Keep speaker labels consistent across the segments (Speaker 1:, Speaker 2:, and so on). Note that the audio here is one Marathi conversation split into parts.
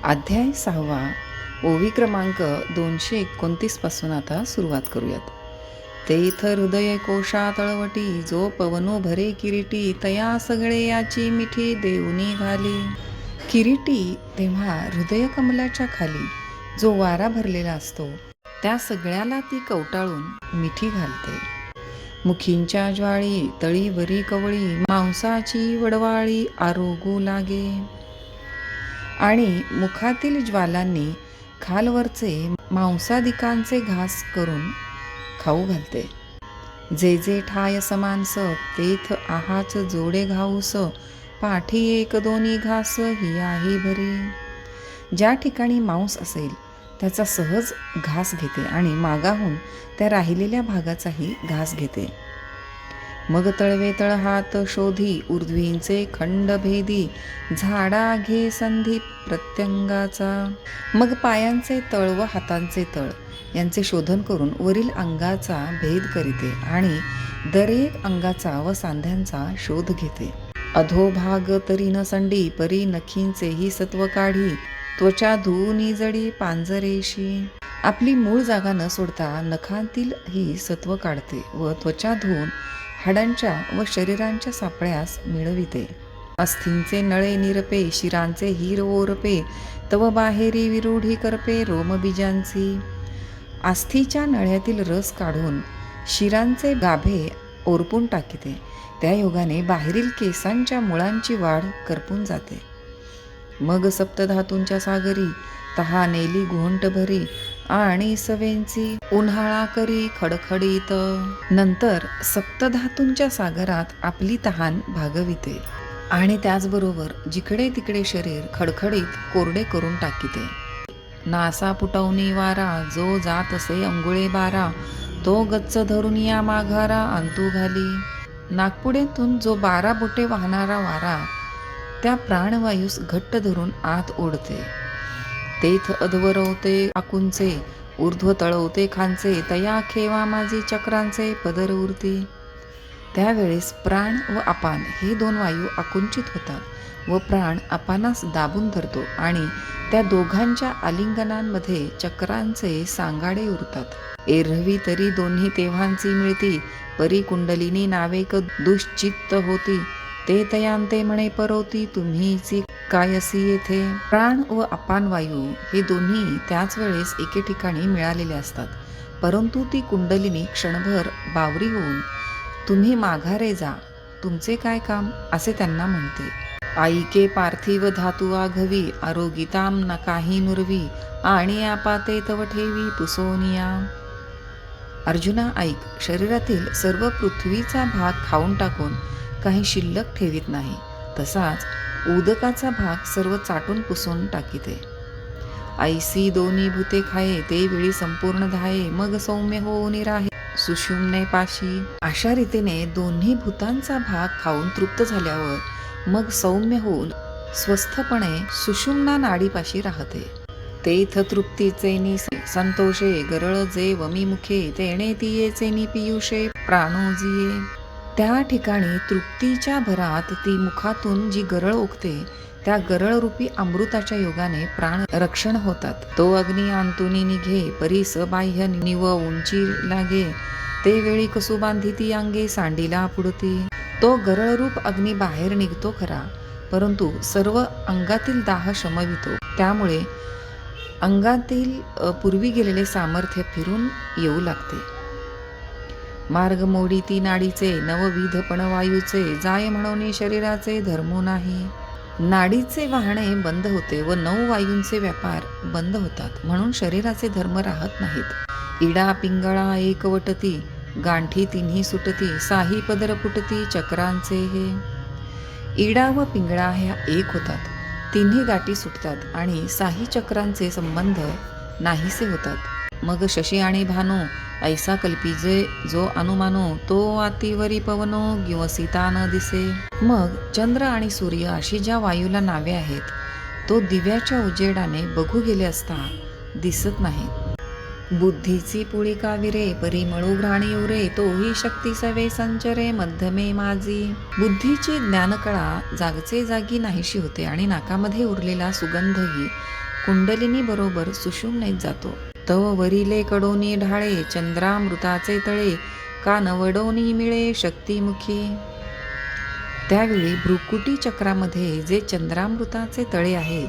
Speaker 1: अध्याय 6 ओवी क्रमांक 229 पासून आता सुरुवात करूयात. तेथ हृदय कोशा तळवटी, जो पवनो भरे किरीटी, तया सगळे याची मिठी देऊनी घाली. किरीटी तेव्हा हृदय कमलाच्या खाली जो वारा भरलेला असतो त्या सगळ्याला ती कवटाळून मिठी घालते. मुखींच्या ज्वाळी तळीवरी कवळी, मांसाची वडवाळी आरोगू लागे. आणि मुखातील ज्वालांनी खालवरचे मांसादिकांचे घास करून खाऊ घालते. जे जे ठाय समानस, तेथ आहाच जोडे घाऊस, पाठी एक दोन्ही घास ही आहे भरी. ज्या ठिकाणी मांस असेल त्याचा सहज घास घेते आणि मागाहून त्या राहिलेल्या भागाचाही घास घेते. मग तळवे तळहात शोधी, ऊर्ध्वींचे खंड भेदी, झाडा घे संधी प्रत्यंगाचा. मग पायांचे तळ व हातांचे तळ यांचे शोधन करून वरील अंगाचा भेद करीते आणि दरेक अंगाचा व सांध्यांचा शोध घेते. अधोभाग तरी न संडी, परी नखींचेही सत्व काढी, त्वचा धुऊनी जडी पांजरेशी. आपली मूळ जागा न सोडता नखांतील ही सत्व काढते व त्वचा धुवून हाडांच्या व शरीरांच्या सापळ्यास मिळविते. अस्थींचे नळे निरपे, शिरांचे हिर ओरपे, तव बाहेरी विरूढी करपे रोमबीजांची. आस्थीच्या नळ्यातील रस काढून शिरांचे गाभे ओरपून टाकीते. त्या योगाने बाहेरील केसांच्या मुळांची वाढ करपून जाते. मग सप्तधातूंच्या सागरी तहा नेली घोंट भरी, आणि सवेंची उन्हाळा करी खडखडीत. नंतर सप्तधातूंच्या सागरात आपली तहान भागविते आणि त्याचबरोबर जिकडे तिकडे शरीर खडखडीत कोरडे करून टाकीते. नासा फुटवणी वारा, जो जात असे अंगुळे बारा, तो गच्च धरून या माघारा अंतू घाली. नागपुडेतून जो 12 बोटे वाहणारा वारा त्या प्राणवायूस घट्ट धरून आत ओढते. तेथ अध्वरवते आकुंचे, ऊर्ध्व तळवते खांचे, तया खेवा माझी चक्रांचे पदर उरती. त्यावेळेस प्राण व अपान हे 2 वायू आकुंचित होतात व प्राण अपानास दाबून धरतो आणि त्या दोघांच्या आलिंगनांमध्ये चक्रांचे सांगाडे उरतात. एरवी तरी दोन्ही तेव्हांची मिळती, परी कुंडलिनी नावेक दुश्चित्त होती, ते तयांते म्हणे परवती, तुम्हीची कायसी येथे. प्राण व अपान वायू हे दोन्ही त्याच वेळेस एके ठिकाणी मिळालेले असतात, परंतु ती कुंडलिनी क्षणभर बावरी होऊन तुम्ही माघारे जा, तुमचे काय काम, असे त्यांना म्हणते. आईके पार्थिव धातू आघवी, आरोगिताम नकाही नुरवी, आणि आपाते तव ठेवी पुसोनिया. अर्जुना ऐक, शरीरातील सर्व पृथ्वीचा भाग खाऊन टाकून काही शिल्लक ठेवीत नाही, तसाच उदकाचा भाग सर्व चाटून पुसून टाकीते. ऐसी दोन्ही भूते खाये, ते वेळी संपूर्ण धाये, मग सौम्य होऊन राहे सुषुम्ने पाशी. अशा रीतीने दोन्ही भूतांचा भाग खाऊन तृप्त झाल्यावर मग सौम्य होऊन स्वस्थपणे सुषुम्ना नाडीपाशी राहते. तेथ तृप्तीचे संतोषे, गरळ जे वमी मुखे, तेणे तियेचे पियुषे प्राणोजिये. त्या ठिकाणी तृप्तीच्या भरात ती मुखातून जी गरळ ओकते त्या गरळरूपी अमृताच्या योगाने प्राण रक्षण होतात. तो अग्नी अंतुनी निघे, परीस बाह्य निव उंची लागे, ते वेळी कसू बांधिती अंगे सांडीला पुडती. तो गरळरूप अग्नी बाहेर निघतो खरा, परंतु सर्व अंगातील दाह शमवितो, त्यामुळे अंगातील पूर्वी गेलेले सामर्थ्य फिरून येऊ लागते. मार्ग मोडी ती नाडीचे, नवविधपण वायूचे, जाय म्हणून शरीराचे धर्मो नाही. नाडीचे वाहणे बंद होते व 9 वायूंचे व्यापार बंद होतात, म्हणून शरीराचे धर्म राहत नाहीत. इडा पिंगळा एकवटती, गांठी तिन्ही सुटती, साही पदर फुटती चक्रांचे हे. इडा व पिंगळा ह्या एक होतात, तिन्ही गाठी सुटतात आणि साही चक्रांचे संबंध नाहीसे होतात. मग शशी आणि भानो ऐसा कल्पीजे, जो अनुमानो, तो आतीवरी पवनो गिवसिता न दिसे. मग चंद्र आणि सूर्य अशी ज्या वायूला नावे आहेत, तो दिव्याच्या उजेडाने बघू गेले असता दिसत नाही. बुद्धीची पुळिका विरे, परिमळू घ्राणी उरे, तोही शक्ती सवे संचरे मध्यमे माझी. बुद्धीची ज्ञानकळा जागचे जागी नाहीशी होते आणि नाकामध्ये उरलेला सुगंधही कुंडलिनी बरोबर सुषुम्नेत जातो. तव वरिले कडोनी ढाळे चंद्रामृताचे तळे, का नवडोनी मिळे शक्तिमुखी. त्यावेळी भ्रुकुटी चक्रामध्ये जे चंद्रामृताचे तळे आहे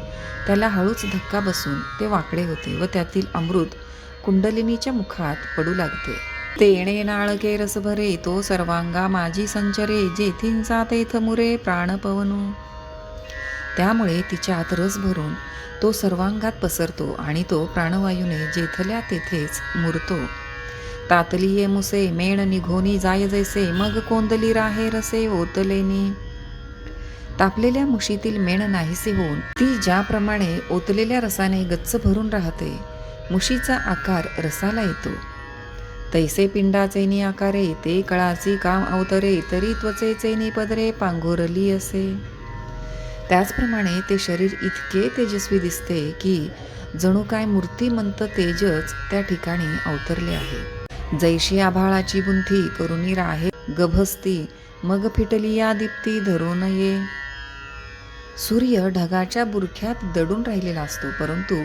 Speaker 1: त्याला हळूच धक्का बसून ते वाकडे होते व त्यातील अमृत कुंडलिनीच्या मुखात पडू लागते. तेणे नाळके रस भरे तो सर्वांगा माझी संचरे, जेथींचा तेथ मुरे प्राणपवनू. त्यामुळे तिच्यात रस भरून तो सर्वांगात पसरतो आणि तो प्राणवायूने जेथल्या तेथेच मुरतो. तातलिये मुसे मेण निघोनी जाय जैसे, मग कोंदली राहे रसे ओतलेनी. तापलेल्या मुशीतील मेण नाहीसे होऊन ती ज्याप्रमाणे ओतलेल्या रसाने गच्च भरून राहते, मुशीचा आकार रसाला येतो. तैसे पिंडाचे नि आकारे ते कळाची काम अवतरे, तरी त्वचेचे नि पदरे पांघोरली असे. त्याचप्रमाणे ते शरीर इतके तेजस्वी दिसते की जणू काय मूर्तिमंत तेजच त्या ठिकाणी अवतरले आहे. जैशी आभाळाची बुंथी करुणी राहे गभस्ती, मग फिटली या दीप्ती धरून ये. सूर्य ढगाच्या बुरख्यात दडून राहिलेला असतो, परंतु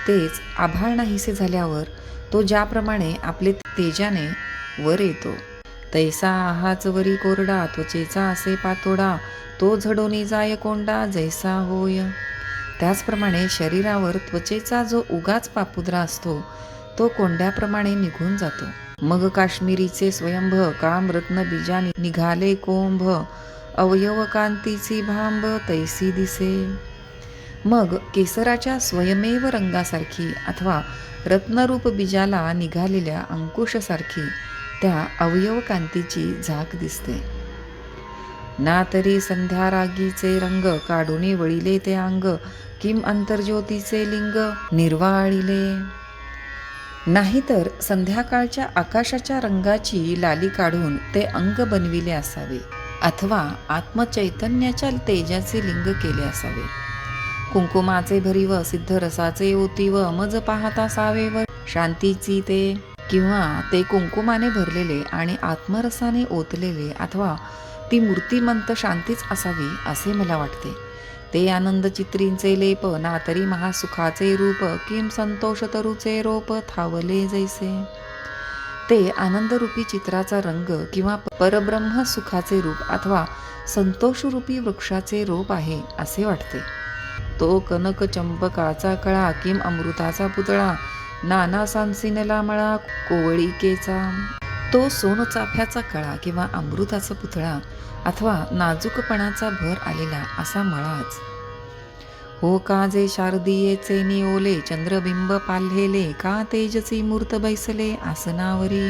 Speaker 1: तेच आभाळ नाहीसे झाल्यावर तो ज्याप्रमाणे आपले तेजाने वर येतो. तैसा हाच वरी कोरडा त्वचेचा असे पातोडा, तो झडोनी जाय कोंडा जैसा होय. त्याचप्रमाणे शरीरावर त्वचेचा जो उगाच पापुद्रा असतो तो कोंड्याप्रमाणे निघून जातो. मग काश्मीरीचे स्वयंभ काम रत्न बीजा निघाले कोंभ, अवयव कांतीची भांब तैसी दिसे. मग केसराच्या स्वयमेव रंगासारखी अथवा रत्नरूप बीजाला निघालेल्या अंकुशासारखी त्या अवयव कांतीची झाक दिसते. ना तरी संध्या रागीचे रंग काढून वळिले ते अंग, किम अंतर्ज्योतीचे लिंग निर्वाळिले. नाहीतर संध्याकाळच्या आकाशाच्या रंगाची लाली काढून ते अंग बनविले असावे अथवा आत्मचैतन्याच्या तेजाचे लिंग केले असावे. कुंकुमाचे भरीव सिद्धरसाचे ओतीव, मज पाहता सावेवर शांतीची ते. किंवा ते कुंकुमाने भरलेले आणि आत्मरसाने ओतलेले अथवा ती मूर्तिमंत शांतीच असावी असे मला वाटते. ते आनंद चित्रींचे लेप, ना तरी महासुखाचे रूप, किम संतोष तरुचे रोप थावले जैसे. ते आनंदरूपी चित्राचा रंग किंवा परब्रह्म सुखाचे रूप अथवा संतोषरूपी वृक्षाचे रोप आहे असे वाटते. तो कनक चंपकाचा कळा, किम अमृताचा पुतळा, नाना सांसिनला मळा कोवळिकेचा. तो सोनचाफ्याचा कळा किंवा अमृताचा पुतळा अथवा नाजूकपणाचा भर आलेला असा मळाच. हो का जे शारदीयेचे निओले, चंद्रबिंब पाल्हेले, का तेजसी मूर्त बैसले आसनावरी.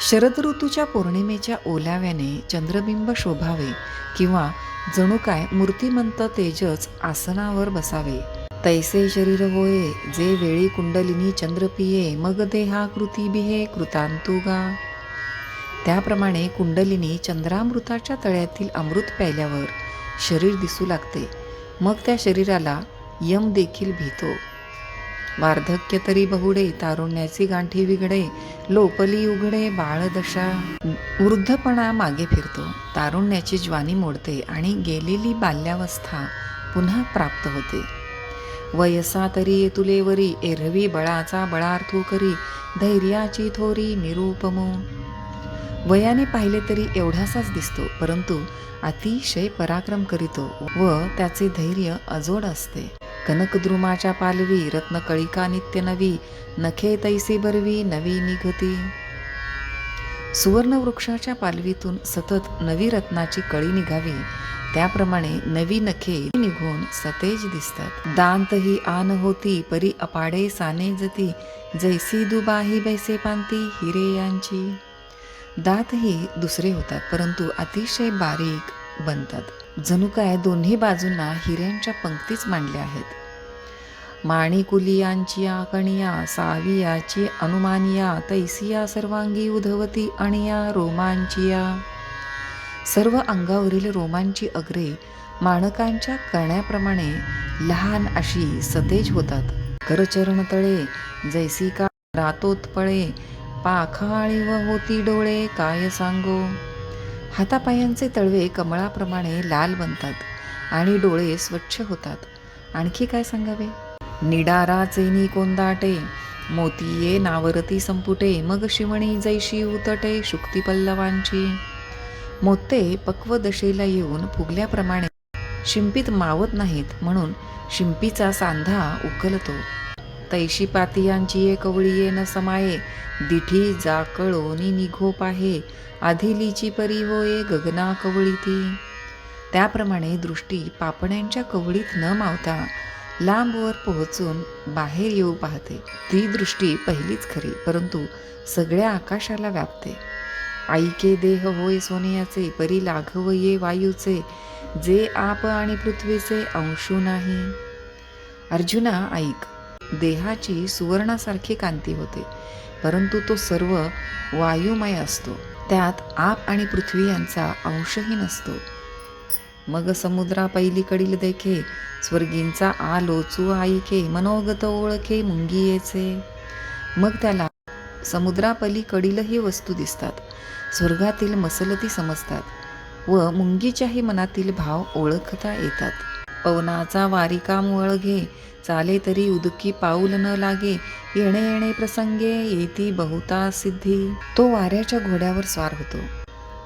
Speaker 1: शरद ऋतूच्या पौर्णिमेच्या ओलाव्याने चंद्रबिंब शोभावे किंवा जणू काय मूर्तिमंत तेजच आसनावर बसावे. तैसे शरीर होये जे वेळी कुंडलिनी चंद्र पिये, मग देहाकृती बिहे कृतांतुगा. त्याप्रमाणे कुंडलिनी चंद्रामृताच्या तळ्यातील अमृत प्यायल्यावर शरीर दिसू लागते. मग त्या शरीराला यम देखील भीतो. वार्धक्य तरी बहुडे, तारुण्याची गांठी विघडे, लोपली उघडे बाळदशा. वृद्धपणा मागे फिरतो, तारुण्याची ज्वानी मोडते आणि गेलेली बाल्यावस्था पुन्हा प्राप्त होते. वयसा तरी तुलेवरी, एरवी बळाचा बळार्थू करी, धैर्याची थोरी निरूपमो. वयाने पाहिले तरी एवढासाच दिसतो, परंतु अतिशय पराक्रम करीतो व त्याचे धैर्य अजोड असते. कनकद्रुमाच्या पालवी, रत्नकळिका नित्य नवी, नखे तैसी बरवी नवी निघती. सुवर्ण वृक्षाच्या पालवीतून सतत नवी रत्नाची कळी निघावी, त्याप्रमाणे नवी नखे निघून सतेज दिसतात. दांत ही आन होती परी अपाडे साने जती, जैसी दुबाही बैसे पांती हिरे यांची. दातही दुसरे होतात परंतु अतिशय बारीक बनतात, जणू काय दोन्ही बाजूंना हिऱ्यांच्या पंक्तीच मांडल्या आहेत. माणिकुलियांचिया कणिया, सावियाची अनुमानिया, तैसिया सर्वांगी उधवती अणिया रोमांचिया. सर्व अंगावरील रोमांची अग्रे माणकांच्या कण्याप्रमाणे लहान अशी सतेज होतात. करचरण तळे जैसी का रातोत्पळे, पाखाळी व होती डोळे काय सांगो. हातापायांचे तळवे कमळाप्रमाणे लाल बनतात आणि डोळे स्वच्छ होतात. आणखी काय सांगावे. निडाराचे कोंदाटे मोतीये नावरती संपुटे, मग शिवणी जैशी उतटे शुक्ती पल्लवांची. मोते पक्व दशेला येऊन फुगल्याप्रमाणे शिंपीत मावत नाहीत, म्हणून शिंपीचा सांधा उकलतो. तैशी पातियांची ये कवळीये न समाये, दिठी जाकळोनी निघोप आहे, आधिलीची परी होये गगना कवळीती. त्याप्रमाणे दृष्टी पापण्यांच्या कवळीत न मावता लांबवर पोहोचून बाहेर येऊ पाहते. ती दृष्टी पहिलीच खरी, परंतु सगळ्या आकाशाला व्यापते. आईके देह होय सोनियाचे, परी लाघव ये वायूचे, जे आप आणि पृथ्वीचे अंशू नाही. अर्जुना ऐक, देहाची सुवर्णासारखी कांती होते, परंतु तो सर्व वायुमय असतो, त्यात आप आणि पृथ्वी यांचा अंशही नसतो. मग समुद्रा पैलीकडील देखे, स्वर्गींचा आलोचू ऐके, मनोगत ओळखे मुंगियेचे. मग त्याला समुद्रापलीकडीलही वस्तू दिसतात, स्वर्गातील मसलती समजतात व मुंगीच्याही मनातील भाव ओळखता येतात. पवनाचा वारिका वळघे, चाले तरी उदकी पाऊल न लागे, येणे येणे प्रसंगे येती बहुता सिद्धी. तो वाऱ्याच्या घोड्यावर स्वार होतो,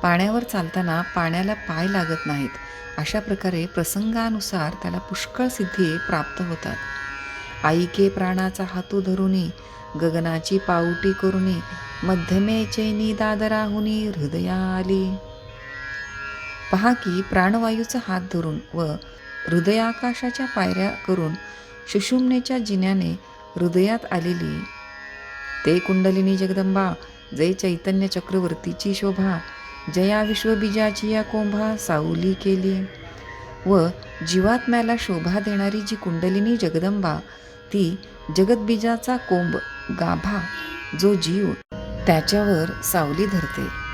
Speaker 1: पाण्यावर चालताना पाण्याला पाय लागत नाहीत. अशा प्रकारे प्रसंगानुसार त्याला पुष्कळ सिद्धी प्राप्त होतात. आईके प्राणाचा हातू धरुनी, गगनाची पाऊटी करुनी, मध्यमेचैनी दादराहुनी हृदया आली. पहा की प्राणवायूचा हात धरून व हृदयाकाशाच्या पायऱ्या करून सुषुम्नेच्या जिन्याने हृदयात आलेली ते कुंडलिनी जगदंबा, जे चैतन्य चक्रवर्तीची शोभा, जया विश्वबीजाची या कोंभा सावली केली. व जीवात्म्याला शोभा देणारी जी कुंडलिनी जगदंबा, ती जगतबीजाचा कोंब गाभा, जो जीव त्याच्यावर सावली धरते.